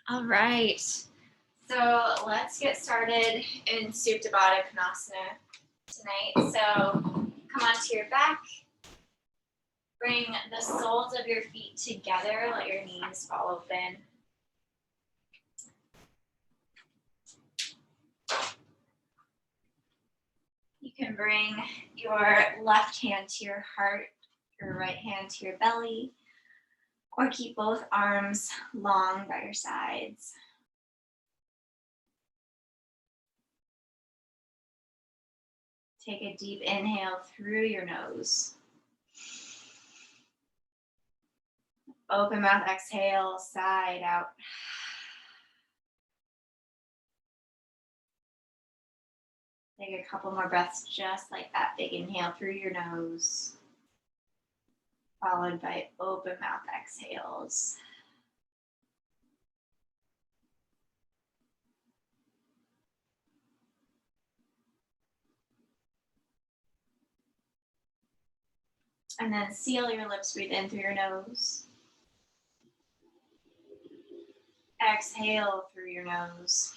All right. So let's get started in Supta Baddha Konasana tonight. So come onto your back. Bring the soles of your feet together. Let your knees fall open. You can bring your left hand to your heart, your right hand to your belly, or keep both arms long by your sides. Take a deep inhale through your nose. Open mouth, exhale, side out. Take a couple more breaths just like that. Big inhale through your nose, followed by open mouth exhales. And then seal your lips, breathe in through your nose. Exhale through your nose.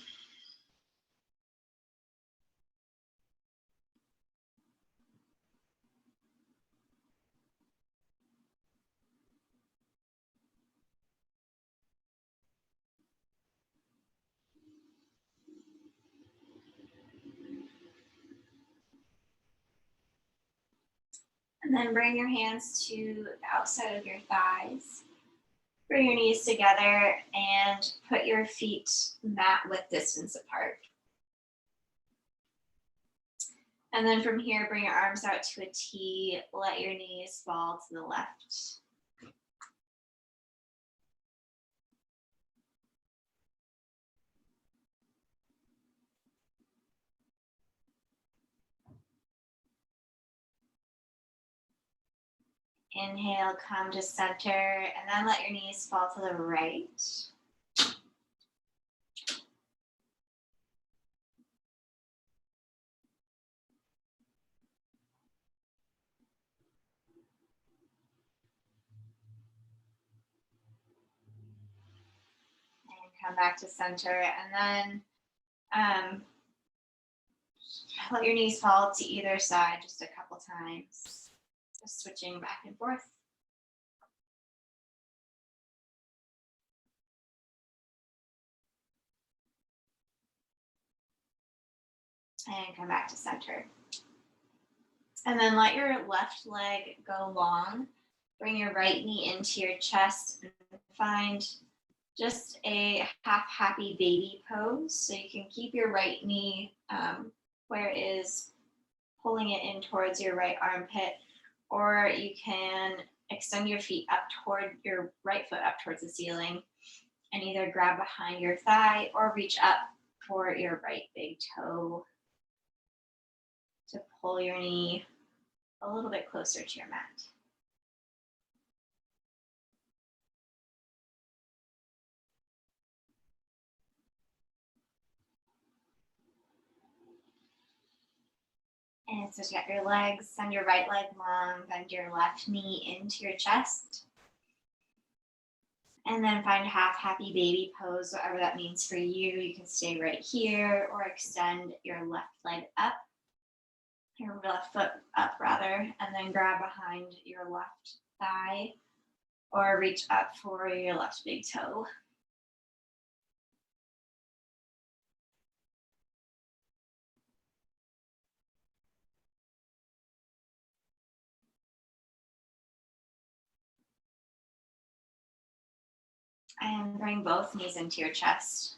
And then bring your hands to the outside of your thighs. Bring your knees together and put your feet mat width distance apart. And then from here, bring your arms out to a T. Let your knees fall to the left. Inhale, come to center, and then let your knees fall to the right. And come back to center, and then let your knees fall to either side just a couple times. Just switching back and forth. And come back to center. And then let your left leg go long. Bring your right knee into your chest and find just a half happy baby pose. So you can keep your right knee where it is, pulling it in towards your right armpit, or you can extend your feet up toward your right foot up towards the ceiling and either grab behind your thigh or reach up for your right big toe to pull your knee a little bit closer to your mat. And so you got your legs, send your right leg long, bend your left knee into your chest. And then find half happy baby pose, whatever that means for you. You can stay right here or extend your left leg up, your left foot up rather, and then grab behind your left thigh or reach up for your left big toe. And bring both knees into your chest.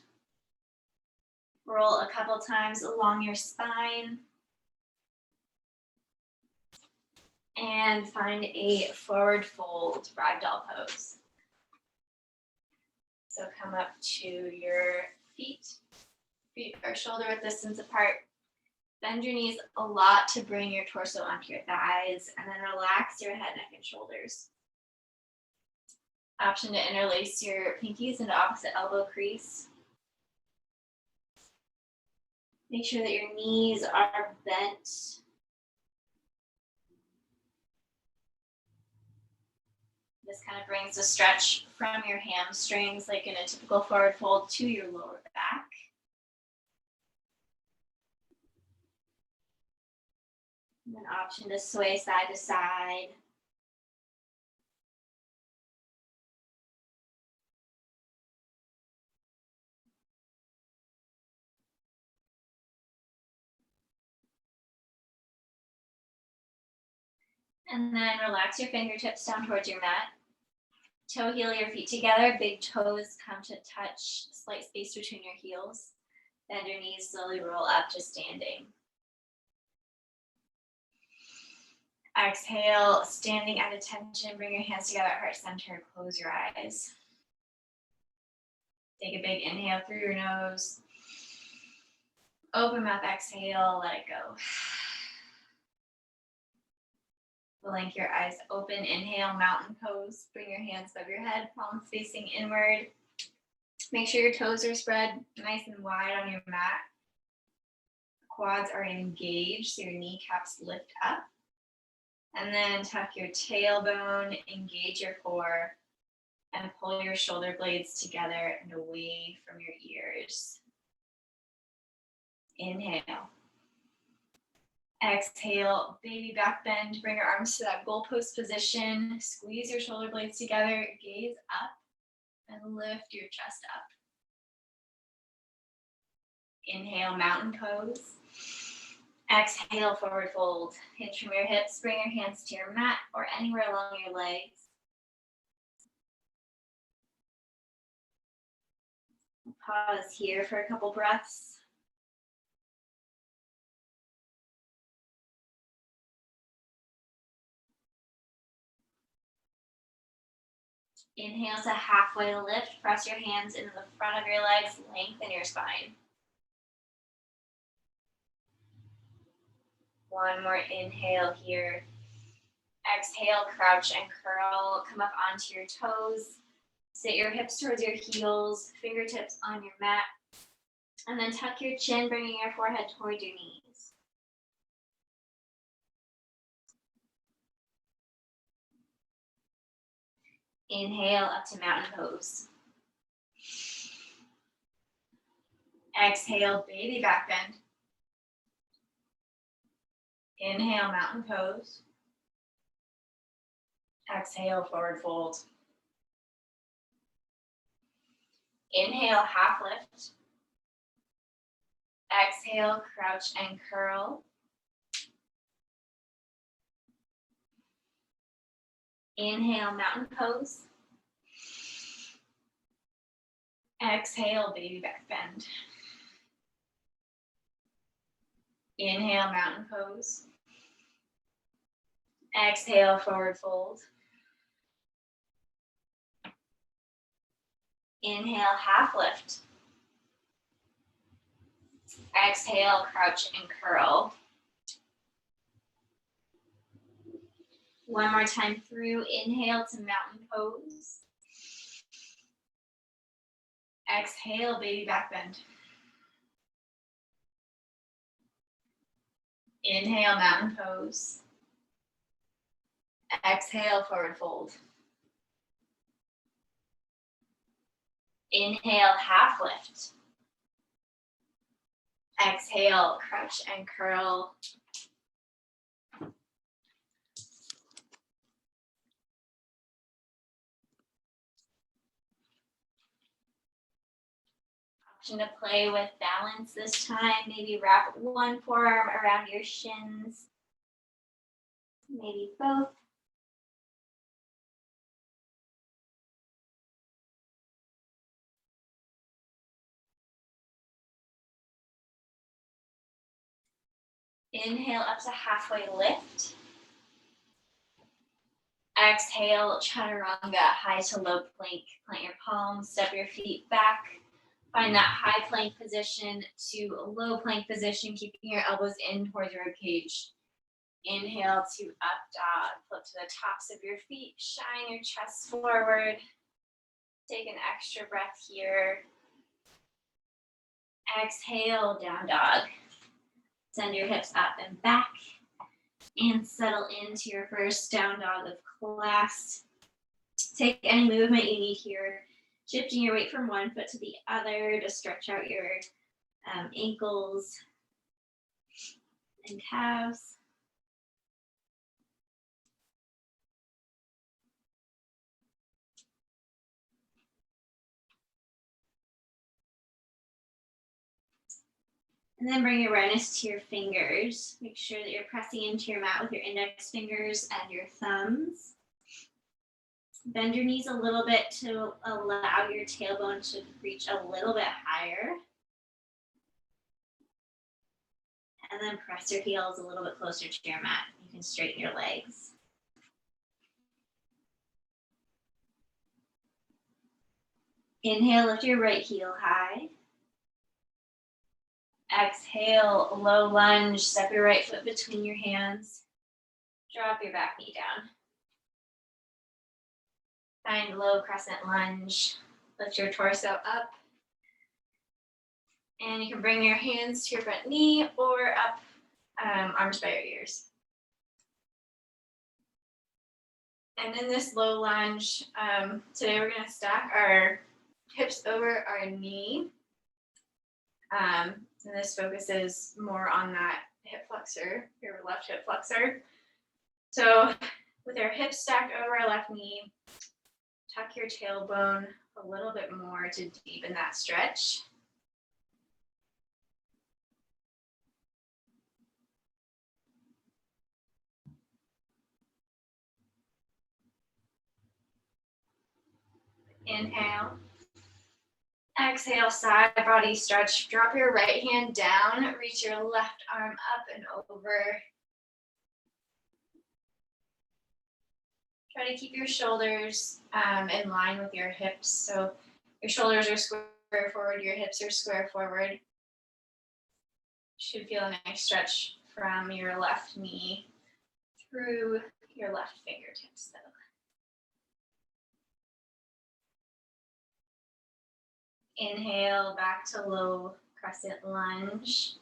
Roll a couple times along your spine. And find a forward fold ragdoll pose. So come up to your feet are shoulder width distance apart. Bend your knees a lot to bring your torso onto your thighs, and then relax your head, neck, and shoulders. Option to interlace your pinkies into opposite elbow crease. Make sure that your knees are bent. This kind of brings the stretch from your hamstrings, like in a typical forward fold, to your lower back. And an option to sway side to side. And then relax your fingertips down towards your mat. Toe heel your feet together. Big toes come to touch. Slight space between your heels. Bend your knees, slowly roll up to standing. Exhale, standing at attention. Bring your hands together at heart center. Close your eyes. Take a big inhale through your nose. Open mouth, exhale, let it go. Blink your eyes open. Inhale, mountain pose. Bring your hands above your head, palms facing inward. Make sure your toes are spread nice and wide on your mat. Quads are engaged, so your kneecaps lift up. And then tuck your tailbone, engage your core, and pull your shoulder blades together and away from your ears. Inhale. Exhale, baby back bend. Bring your arms to that goalpost position. Squeeze your shoulder blades together, gaze up, and lift your chest up. Inhale, mountain pose. Exhale, forward fold. Hinge from your hips. Bring your hands to your mat or anywhere along your legs. Pause here for a couple breaths. Inhale to halfway lift. Press your hands into the front of your legs. Lengthen your spine. One more inhale here. Exhale, crouch and curl. Come up onto your toes. Sit your hips towards your heels, fingertips on your mat. And then tuck your chin, bringing your forehead towards your knees. Inhale up to mountain pose. Exhale, baby back bend. Inhale, mountain pose. Exhale, forward fold. Inhale, half lift. Exhale, crouch and curl. Inhale, mountain pose. Exhale, baby back bend. Inhale, mountain pose. Exhale, forward fold. Inhale, half lift. Exhale, crouch and curl. One more time through. Inhale to mountain pose. Exhale, baby back bend. Inhale, mountain pose. Exhale, forward fold. Inhale, half lift. Exhale, crouch and curl. Option to play with balance this time. Maybe wrap one forearm around your shins. Maybe both. Inhale up to halfway lift. Exhale, chaturanga, high to low plank. Plant your palms, step your feet back. Find that high plank position to low plank position, keeping your elbows in towards your rib cage. Inhale to up dog. Flip to the tops of your feet. Shine your chest forward. Take an extra breath here. Exhale, down dog. Send your hips up and back. And settle into your first down dog of class. Take any movement you need here, shifting your weight from one foot to the other to stretch out your ankles and calves. And then bring your awareness to your fingers. Make sure that you're pressing into your mat with your index fingers and your thumbs. Bend your knees a little bit to allow your tailbone to reach a little bit higher. And then press your heels a little bit closer to your mat. You can straighten your legs. Inhale, lift your right heel high. Exhale, low lunge, step your right foot between your hands. Drop your back knee down. Find low crescent lunge. Lift your torso up. And you can bring your hands to your front knee or up, arms by your ears. And in this low lunge, today we're going to stack our hips over our knee. And this focuses more on that hip flexor, your left hip flexor. So with our hips stacked over our left knee, tuck your tailbone a little bit more to deepen that stretch. Inhale. Exhale, side body stretch. Drop your right hand down, reach your left arm up and over. Try to keep your shoulders in line with your hips. So your shoulders are square forward, your hips are square forward. Should feel a nice stretch from your left knee through your left fingertips though. Inhale, back to low crescent lunge.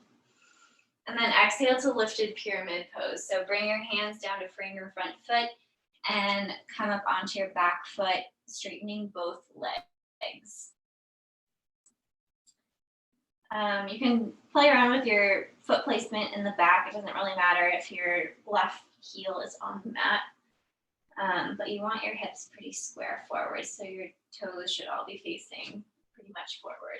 And then exhale to lifted pyramid pose. So bring your hands down to frame your front foot and come up onto your back foot, straightening both legs. You can play around with your foot placement in the back. It doesn't really matter if your left heel is on the mat. But you want your hips pretty square forward, so your toes should all be facing pretty much forward.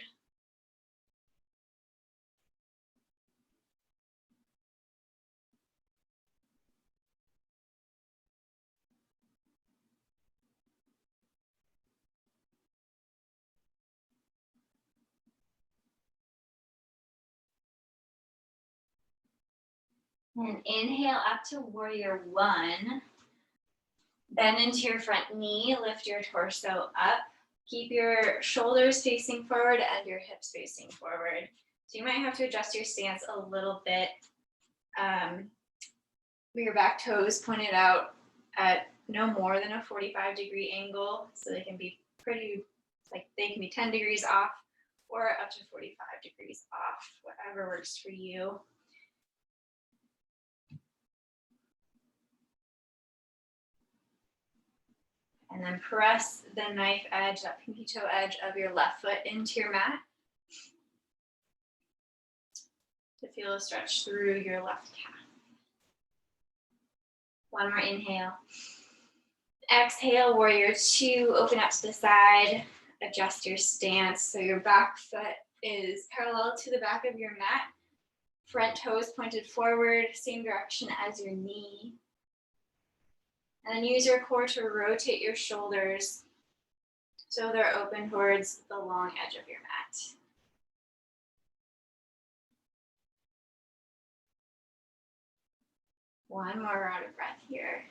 And inhale up to warrior one. Bend into your front knee, lift your torso up. Keep your shoulders facing forward and your hips facing forward. So you might have to adjust your stance a little bit. Your back toes pointed out at no more than a 45-degree angle. So they can be they can be 10 degrees off or up to 45 degrees off, whatever works for you. And then press the knife edge, that pinky toe edge of your left foot into your mat to feel a stretch through your left calf. One more inhale. Exhale, warrior two, open up to the side, adjust your stance so your back foot is parallel to the back of your mat. Front toes pointed forward, same direction as your knee. And then use your core to rotate your shoulders so they're open towards the long edge of your mat. One more round of breath here.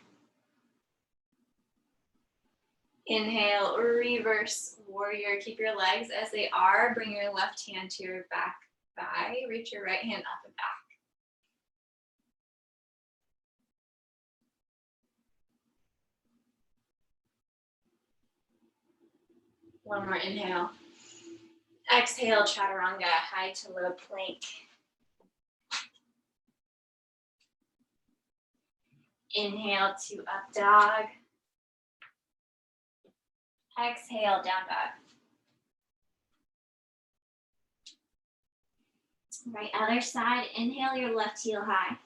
Inhale, reverse warrior. Keep your legs as they are. Bring your left hand to your back thigh. Reach your right hand up and back. One more inhale. Exhale, chaturanga, high to low plank. Inhale to up dog. Exhale, down dog. Right, other side. Inhale your left heel high.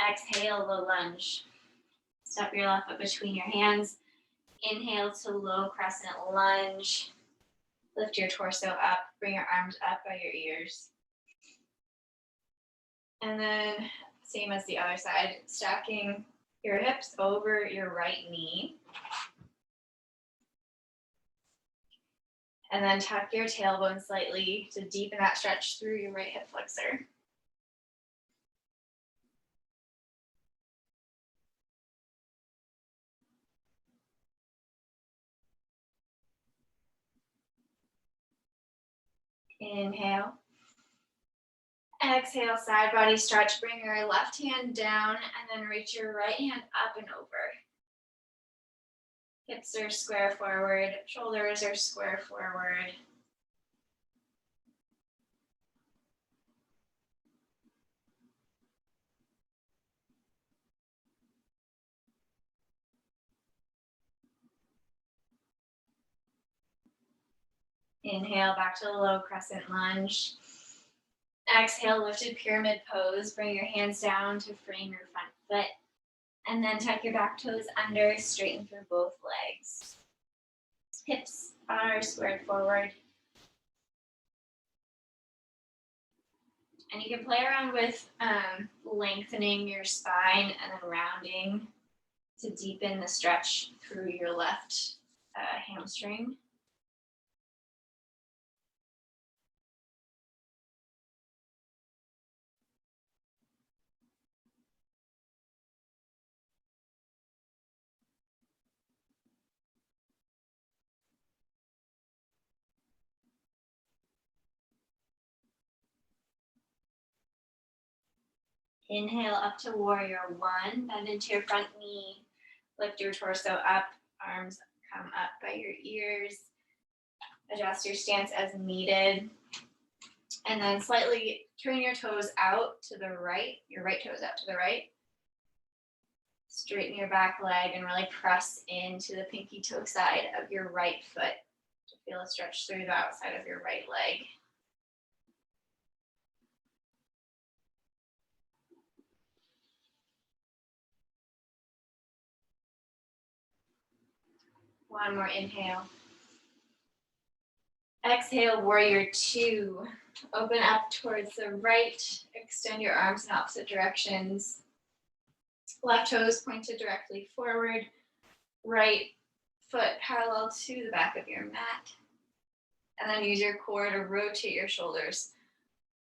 Exhale, low lunge. Step your left foot between your hands. Inhale to low crescent lunge. Lift your torso up. Bring your arms up by your ears. And then same as the other side, stacking your hips over your right knee. And then tuck your tailbone slightly to deepen that stretch through your right hip flexor. Inhale. Exhale, side body stretch. Bring your left hand down and then reach your right hand up and over. Hips are square forward, shoulders are square forward. Inhale, back to the low crescent lunge. Exhale, lifted pyramid pose. Bring your hands down to frame your front foot. And then tuck your back toes under, straighten through both legs. Hips are squared forward. And you can play around with lengthening your spine and then rounding to deepen the stretch through your left hamstring. Inhale up to warrior one, bend into your front knee, lift your torso up, arms come up by your ears, adjust your stance as needed, and then slightly turn your toes out to the right, your right toes out to the right. Straighten your back leg and really press into the pinky toe side of your right foot to feel a stretch through the outside of your right leg. One more inhale. Exhale, warrior two. Open up towards the right. Extend your arms in opposite directions. Left toes pointed directly forward. Right foot parallel to the back of your mat. And then use your core to rotate your shoulders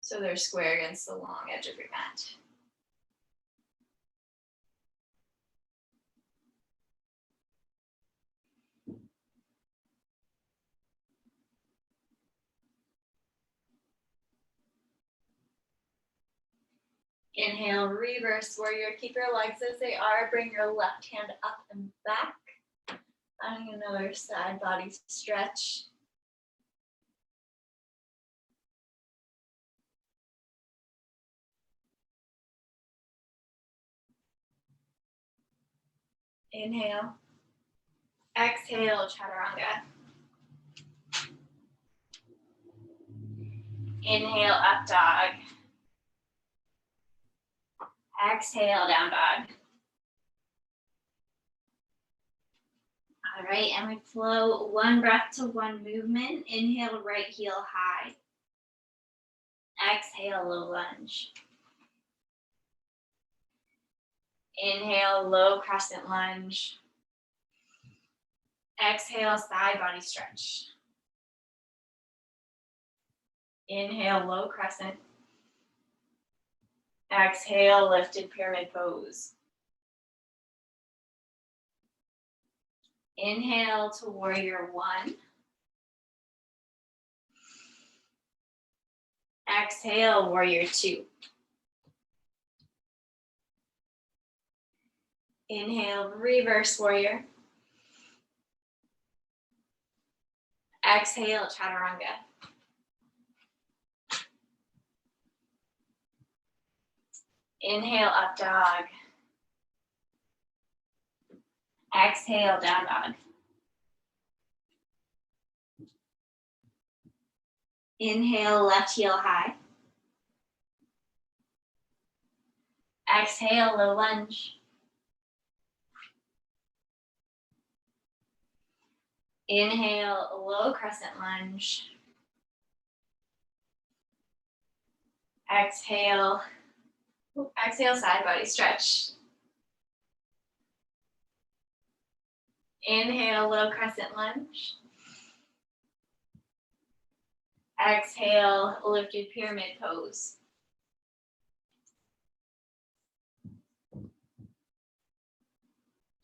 so they're square against the long edge of your mat. Inhale, reverse warrior. Keep your legs as they are. Bring your left hand up and back. Finding another side body stretch. Inhale. Exhale, chaturanga. Inhale, up dog. Exhale, down dog. All right, and we flow one breath to one movement. Inhale, right heel high. Exhale, low lunge. Inhale, low crescent lunge. Exhale, side body stretch. Inhale, low crescent. Exhale, lifted pyramid pose. Inhale to warrior one. Exhale, warrior two. Inhale, reverse warrior. Exhale, chaturanga. Inhale, up dog. Exhale, down dog. Inhale, left heel high. Exhale, low lunge. Inhale, low crescent lunge. Exhale, side body stretch. Inhale, low crescent lunge. Exhale, lifted pyramid pose.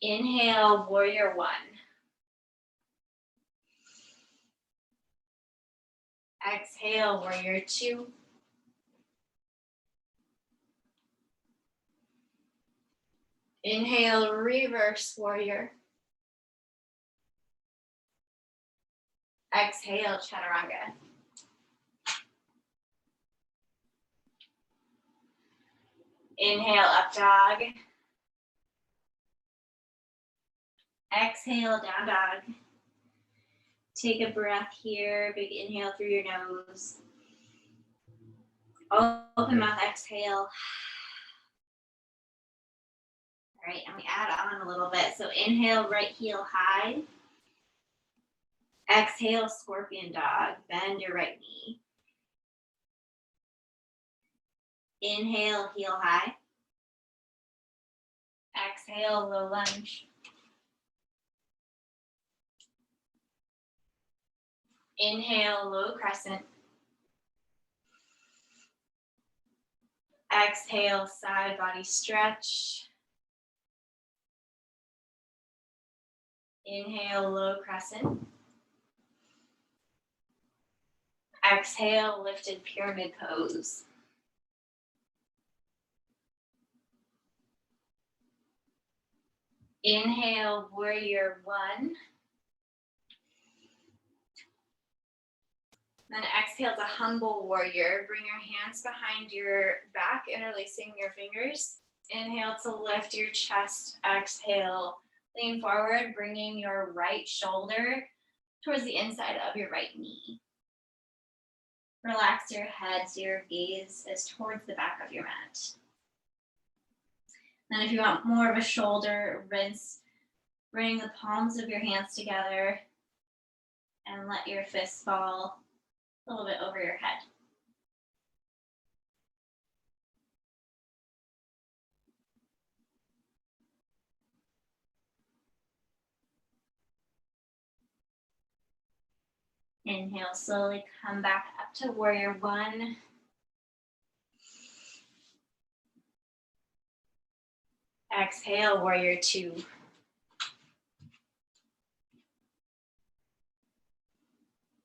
Inhale, warrior one. Exhale, warrior two. Inhale, reverse warrior. Exhale, chaturanga. Inhale, up dog. Exhale, down dog. Take a breath here. Big inhale through your nose. Open mouth, exhale. All right, and we add on a little bit. So inhale, right heel high. Exhale, scorpion dog. Bend your right knee. Inhale, heel high. Exhale, low lunge. Inhale, low crescent. Exhale, side body stretch. Inhale, low crescent. Exhale, lifted pyramid pose. Inhale, warrior one. Then exhale to humble warrior. Bring your hands behind your back, interlacing your fingers. Inhale to lift your chest. Exhale, lean forward, bringing your right shoulder towards the inside of your right knee. Relax your head so your gaze is towards the back of your mat. Then if you want more of a shoulder rinse, bring the palms of your hands together and let your fists fall a little bit over your head. Inhale, slowly come back up to warrior one. Exhale, warrior two.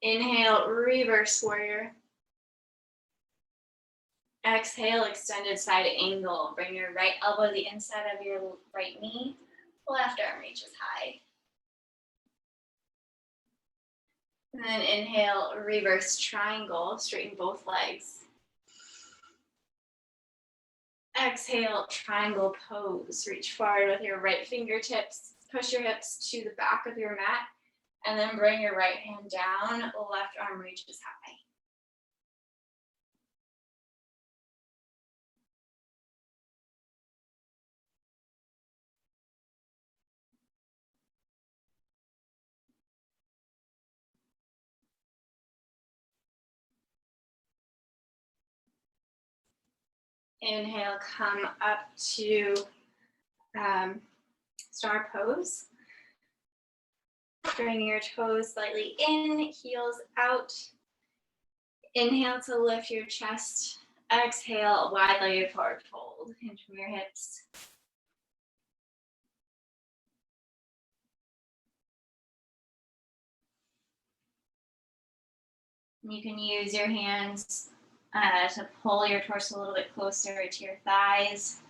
Inhale, reverse warrior. Exhale, extended side angle. Bring your right elbow to the inside of your right knee. Left arm reaches high. And then inhale, reverse triangle. Straighten both legs. Exhale, triangle pose. Reach forward with your right fingertips. Push your hips to the back of your mat. And then bring your right hand down. Left arm reaches high. Inhale, come up to star pose. Bring your toes slightly in, heels out. Inhale to lift your chest. Exhale, wide-legged forward fold. Hinge from your hips. You can use your hands to pull your torso a little bit closer to your thighs.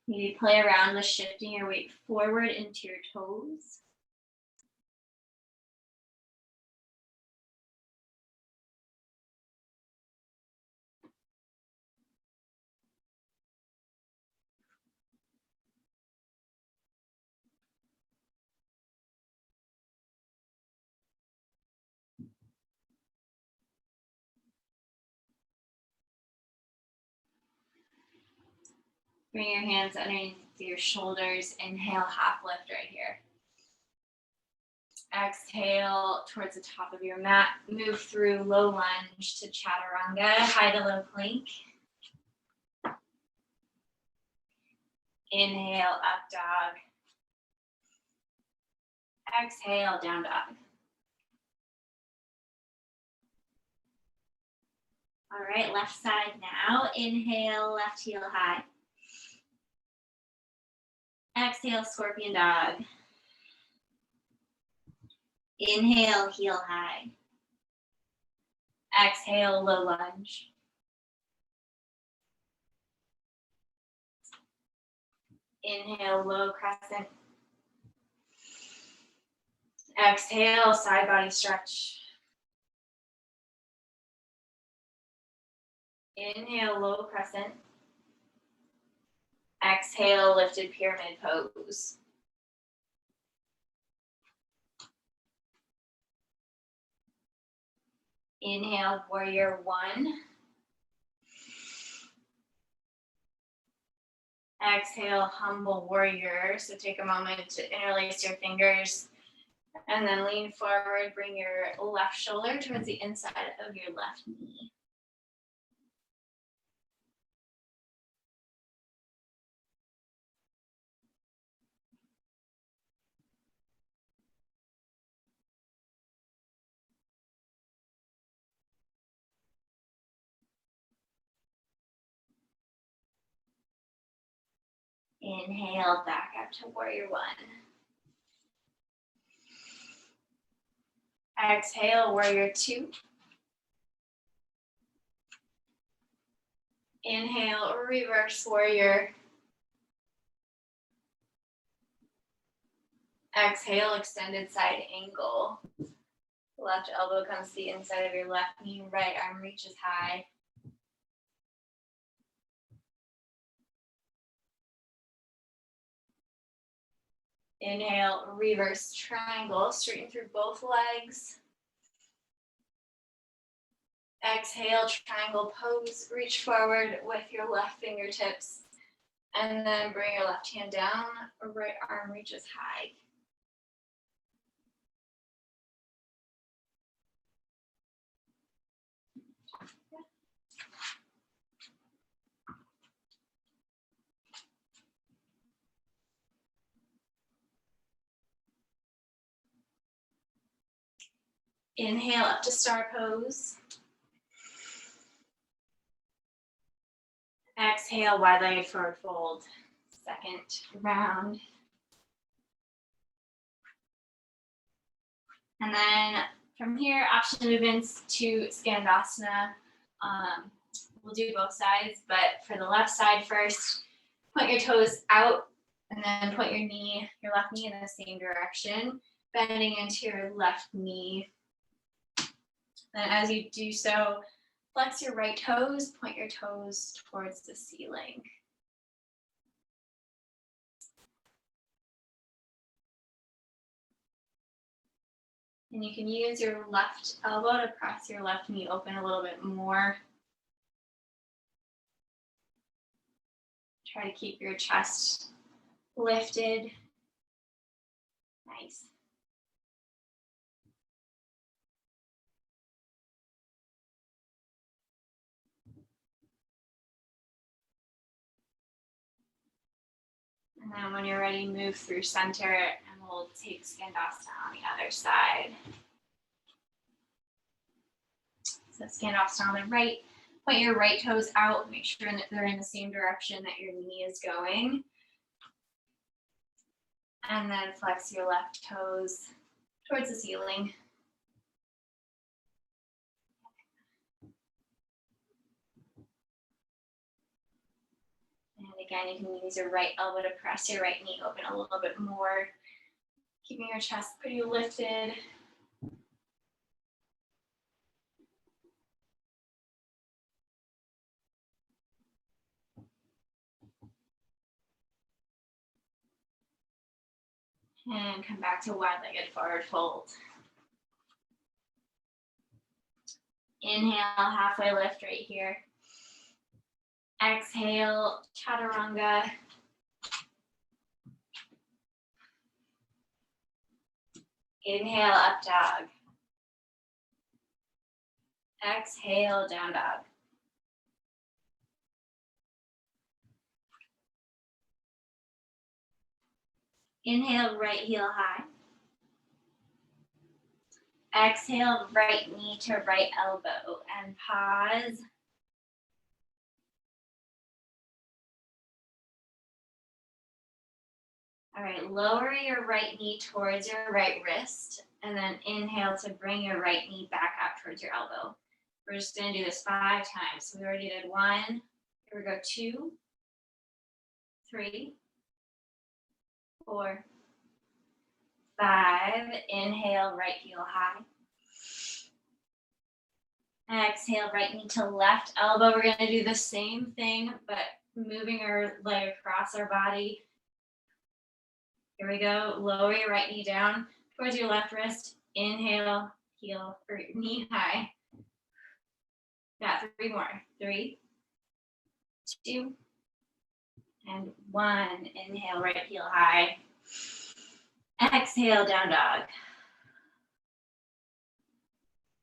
Maybe play around with shifting your weight forward into your toes. Bring your hands underneath your shoulders. Inhale, half lift right here. Exhale towards the top of your mat. Move through low lunge to chaturanga, high to low plank. Inhale, up dog. Exhale, down dog. All right, left side now. Inhale, left heel high. Exhale, scorpion dog. Inhale, heel high. Exhale, low lunge. Inhale, low crescent. Exhale, side body stretch. Inhale, low crescent. Exhale, lifted pyramid pose. Inhale, warrior one. Exhale, humble warrior. So take a moment to interlace your fingers and then lean forward. Bring your left shoulder towards the inside of your left knee. Inhale, back up to warrior one. Exhale, warrior two. Inhale, reverse warrior. Exhale, extended side angle. Left elbow comes to the inside of your left knee, right arm reaches high. Inhale, reverse triangle, straighten through both legs. Exhale, triangle pose, reach forward with your left fingertips. And then bring your left hand down, right arm reaches high. Inhale up to star pose. Exhale, wide-legged forward fold. Second round. And then from here, option movements to Skandasana. We'll do both sides, but for the left side first, point your toes out and then point your left knee in the same direction, bending into your left knee. Then as you do so, flex your right toes, point your toes towards the ceiling. And you can use your left elbow to press your left knee open a little bit more. Try to keep your chest lifted. Nice. And then when you're ready, move through center and we'll take Skandasana on the other side. So Skandasana on the right, point your right toes out, make sure that they're in the same direction that your knee is going. And then flex your left toes towards the ceiling. And again, you can use your right elbow to press your right knee open a little bit more, keeping your chest pretty lifted. And come back to wide-legged forward fold. Inhale, halfway lift right here. Exhale, chaturanga. Inhale, up dog. Exhale, down dog. Inhale, right heel high. Exhale, right knee to right elbow and pause. All right, lower your right knee towards your right wrist and then inhale to bring your right knee back out towards your elbow. We're just gonna do this 5 times. So we already did 1, here we go, 2, 3, 4, 5. Inhale, right heel high. Exhale, right knee to left elbow. We're gonna do the same thing, but moving our leg across our body. Here we go. Lower your right knee down towards your left wrist. Inhale, heel or knee high. Got 3 more. 3, 2, and 1. Inhale, right heel high. Exhale, down dog.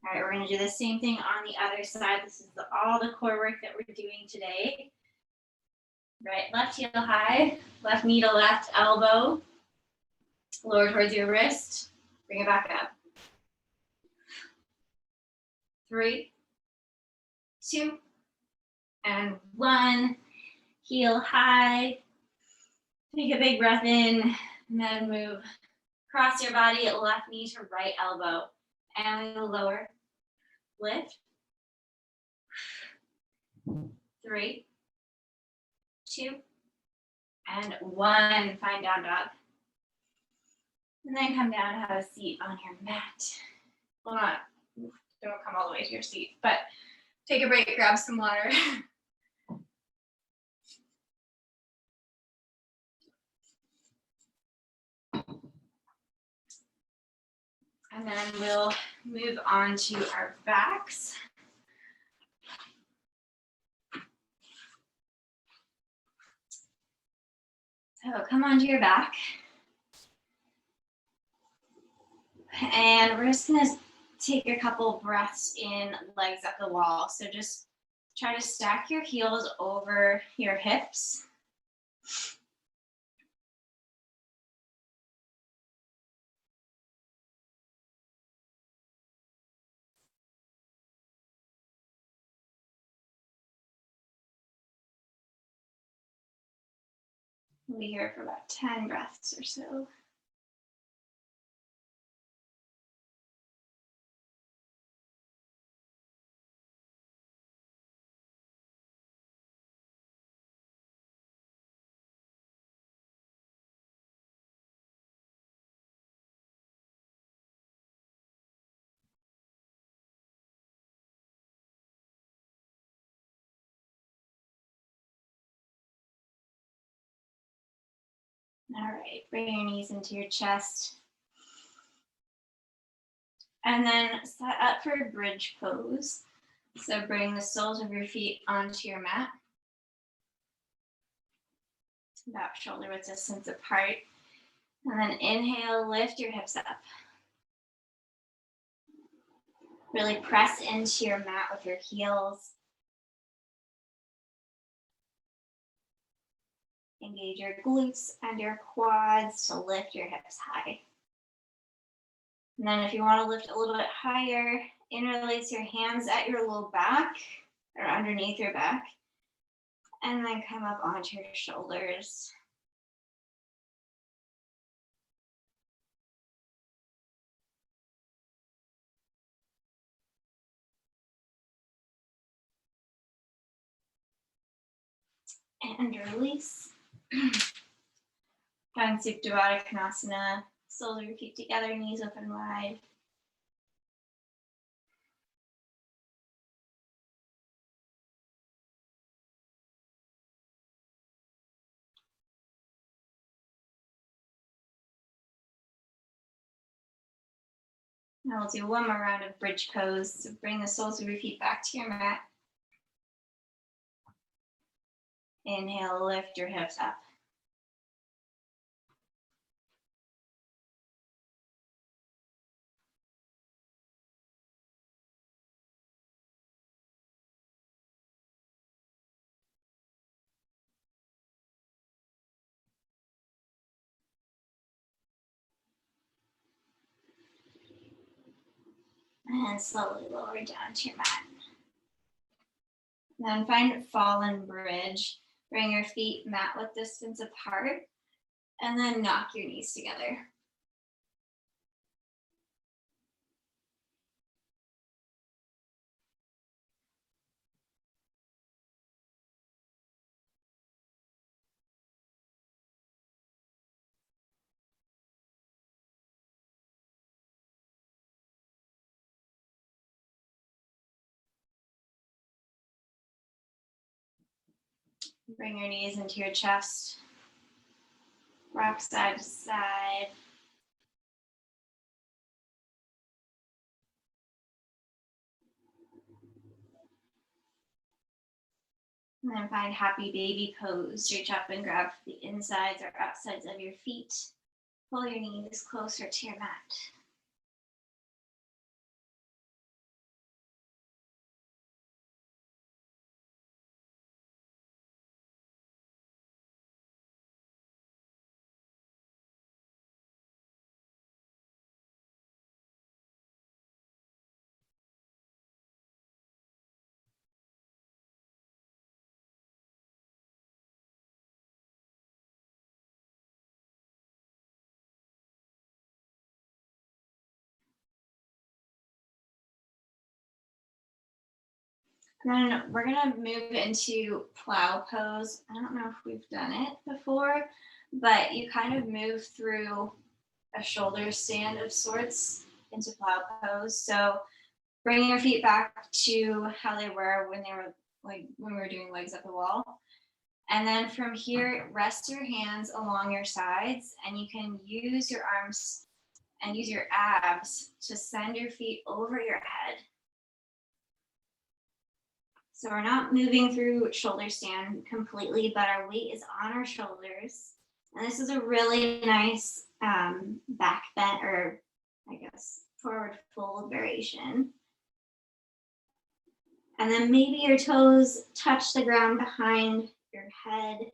All right, we're going to do the same thing on the other side. This is all the core work that we're doing today. Right, left heel high, left knee to left elbow. Lower towards your wrist. Bring it back up. 3, 2, and 1. Heel high. Take a big breath in, and then move across your body, left knee to right elbow. And we lower. Lift. 3, 2, and 1. Find down dog. And then come down and have a seat on your mat. Well, don't come all the way to your seat, but take a break, grab some water. And then we'll move on to our backs. So come onto your back. And we're just gonna take a couple breaths in, legs up the wall. So just try to stack your heels over your hips. We'll be here for about 10 breaths or so. All right, bring your knees into your chest. And then set up for bridge pose. So bring the soles of your feet onto your mat. About shoulder width distance apart. And then inhale, lift your hips up. Really press into your mat with your heels. Engage your glutes and your quads to lift your hips high. And then if you want to lift a little bit higher, interlace your hands at your low back or underneath your back. And then come up onto your shoulders. And release. Find Supta Baddha Konasana. Soles of your feet together, knees open wide. Now we'll do one more round of bridge pose. So bring the soles of your feet back to your mat. Inhale, lift your hips up. And slowly lower down to your mat. Then find fallen bridge. Bring your feet mat width distance apart, and then knock your knees together. Bring your knees into your chest. Rock side to side. And then find happy baby pose. Reach up and grab the insides or outsides of your feet. Pull your knees closer to your mat. And then we're gonna move into plow pose. I don't know if we've done it before, but you kind of move through a shoulder stand of sorts into plow pose. So bring your feet back to how they were when we were doing legs up the wall. And then from here, rest your hands along your sides, and you can use your arms and use your abs to send your feet over your head. So we're not moving through shoulder stand completely, but our weight is on our shoulders. And this is a really nice back bend, or I guess forward fold variation. And then maybe your toes touch the ground behind your head.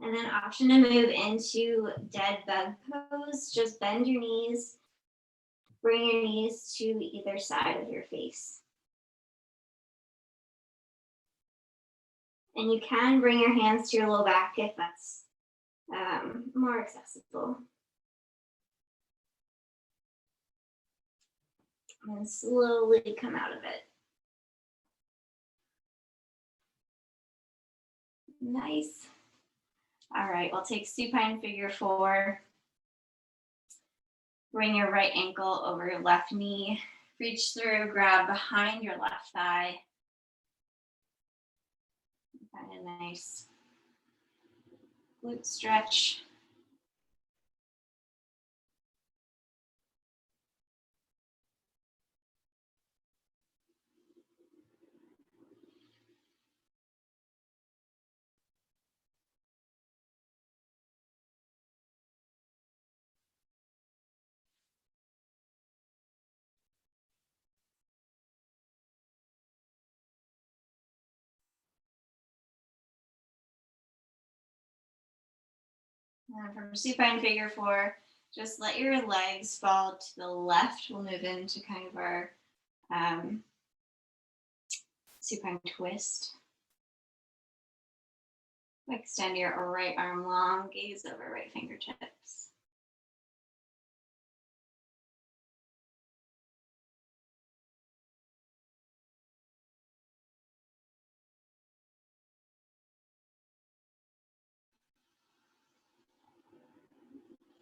And then option to move into dead bug pose. Just bend your knees. Bring your knees to either side of your face. And you can bring your hands to your low back if that's more accessible. And slowly come out of it. Nice. All right, we'll take supine figure 4. Bring your right ankle over your left knee. Reach through, grab behind your left thigh. Find a nice glute stretch. And from supine figure 4, just let your legs fall to the left. We'll move into kind of our supine twist. Extend your right arm long, gaze over right fingertips.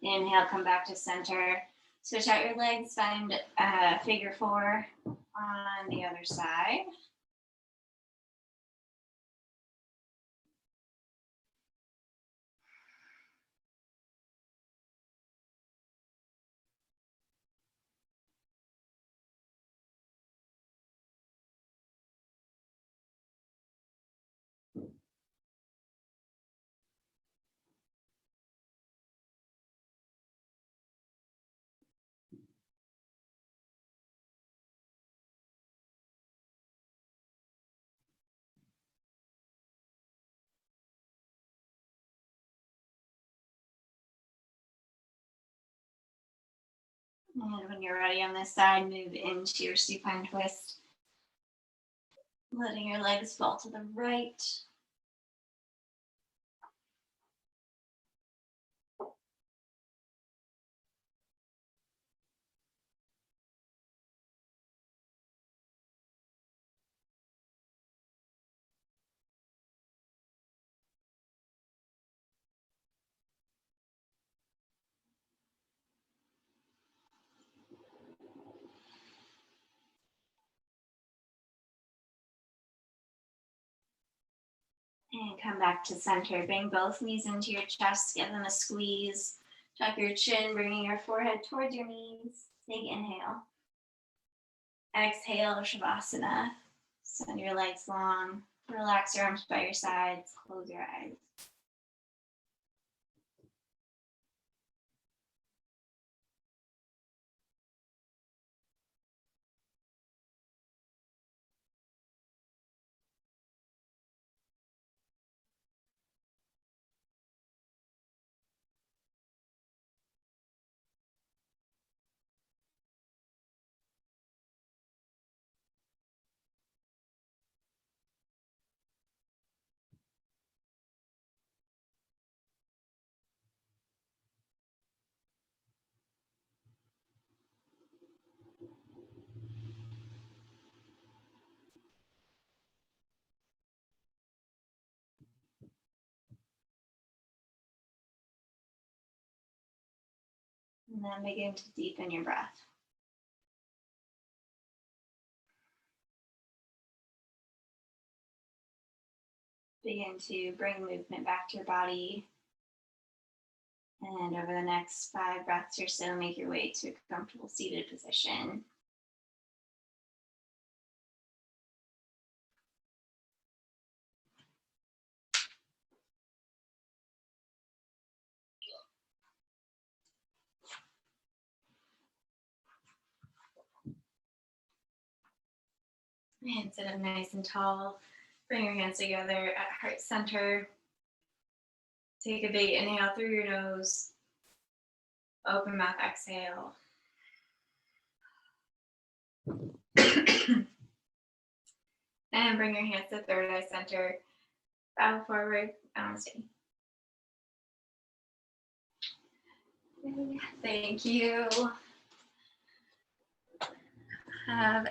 Inhale, come back to center. Switch out your legs, find figure 4 on the other side. And when you're ready on this side, move into your supine twist. Letting your legs fall to the right. And come back to center. Bring both knees into your chest. Give them a squeeze. Tuck your chin, bringing your forehead towards your knees. Big inhale. Exhale, Shavasana. Send your legs long. Relax your arms by your sides. Close your eyes. And then begin to deepen your breath. Begin to bring movement back to your body. And over the next 5 breaths or so, make your way to a comfortable seated position. And sit up nice and tall. Bring your hands together at heart center. Take a big inhale through your nose. Open mouth, exhale. And bring your hands to third eye center. Bow forward. Namaste. Thank you. Have